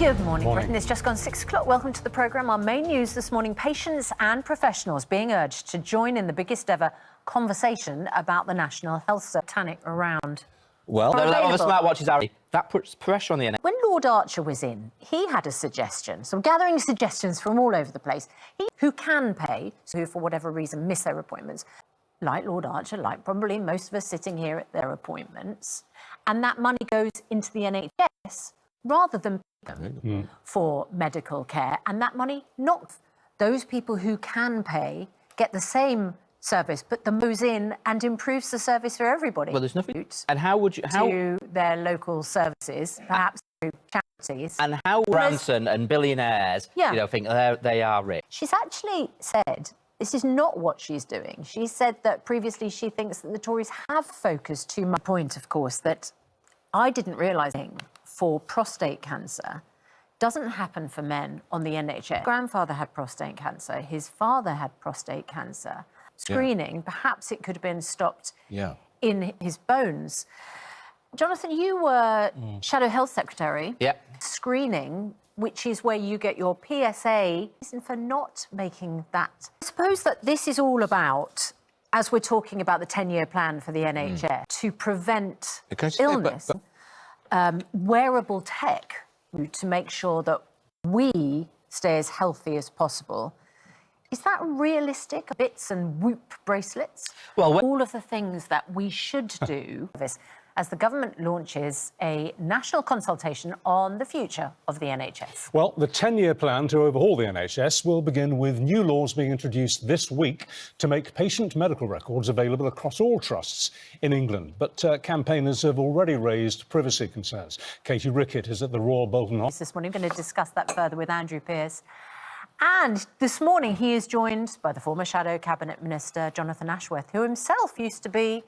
Good morning, Britain. It's just gone 6 o'clock. Welcome to the programme. Our main news this morning, patients and professionals being urged to join in the biggest ever conversation about the National Health Service around. Well, the smartwatches are... That puts pressure on the NHS. When Lord Archer was in, he had a suggestion. So I'm gathering suggestions from all over the place. Who can pay, so who for whatever reason miss their appointments, like Lord Archer, like probably most of us sitting here at their appointments, and that money goes into the NHS rather than for medical care, and that money not those people who can pay get the same service, but the moves in and improves the service for everybody. Well, there's nothing. And how would you to their local services, perhaps through charities? And how Branson and billionaires, think they are rich? She's actually said this is not what she's doing. She said that previously she thinks that the Tories have focused too much. Point, of course, that I didn't realise for prostate cancer doesn't happen for men on the NHS. His grandfather had prostate cancer. His father had prostate cancer. Screening, perhaps it could have been stopped in his bones. Jonathan, you were Shadow Health Secretary. Screening, which is where you get your PSA, reason for not making that. I suppose that this is all about, as we're talking about the 10-year plan for the NHS, to prevent illness, wearable tech to make sure that we stay as healthy as possible. Is that realistic? Bits and Whoop bracelets? Well, all of the things that we should do as the government launches a national consultation on the future of the NHS. Well, the 10-year plan to overhaul the NHS will begin with new laws being introduced this week to make patient medical records available across all trusts in England. But campaigners have already raised privacy concerns. Katie Rickett is at the Royal Bolton Office. This morning, I'm going to discuss that further with Andrew Pearce. And this morning, he is joined by the former Shadow Cabinet Minister, Jonathan Ashworth, who himself used to be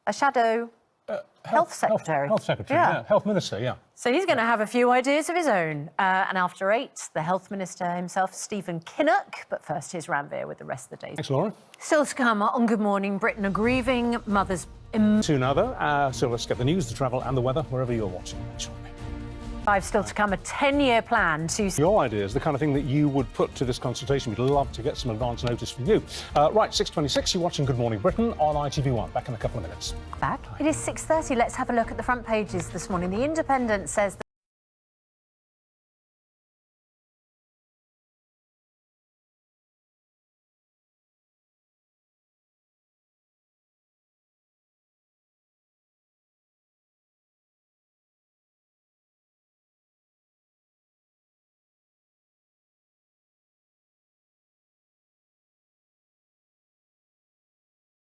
a Shadow Health Secretary. Health Secretary, Health Minister, So he's going to have a few ideas of his own. And after 8, the Health Minister himself, Stephen Kinnock. But first, here's Ranveer with the rest of the day. Thanks, Laura. Still to come on Good Morning Britain, a grieving mother's... To another, so let's get the news, the travel and the weather, wherever you're watching. Still to come, a 10-year plan to... Your ideas, the kind of thing that you would put to this consultation. We'd love to get some advance notice from you. Right, 6:26, you're watching Good Morning Britain on ITV1. Back in a couple of minutes. Back. It is 6:30. Let's have a look at the front pages this morning. The Independent says...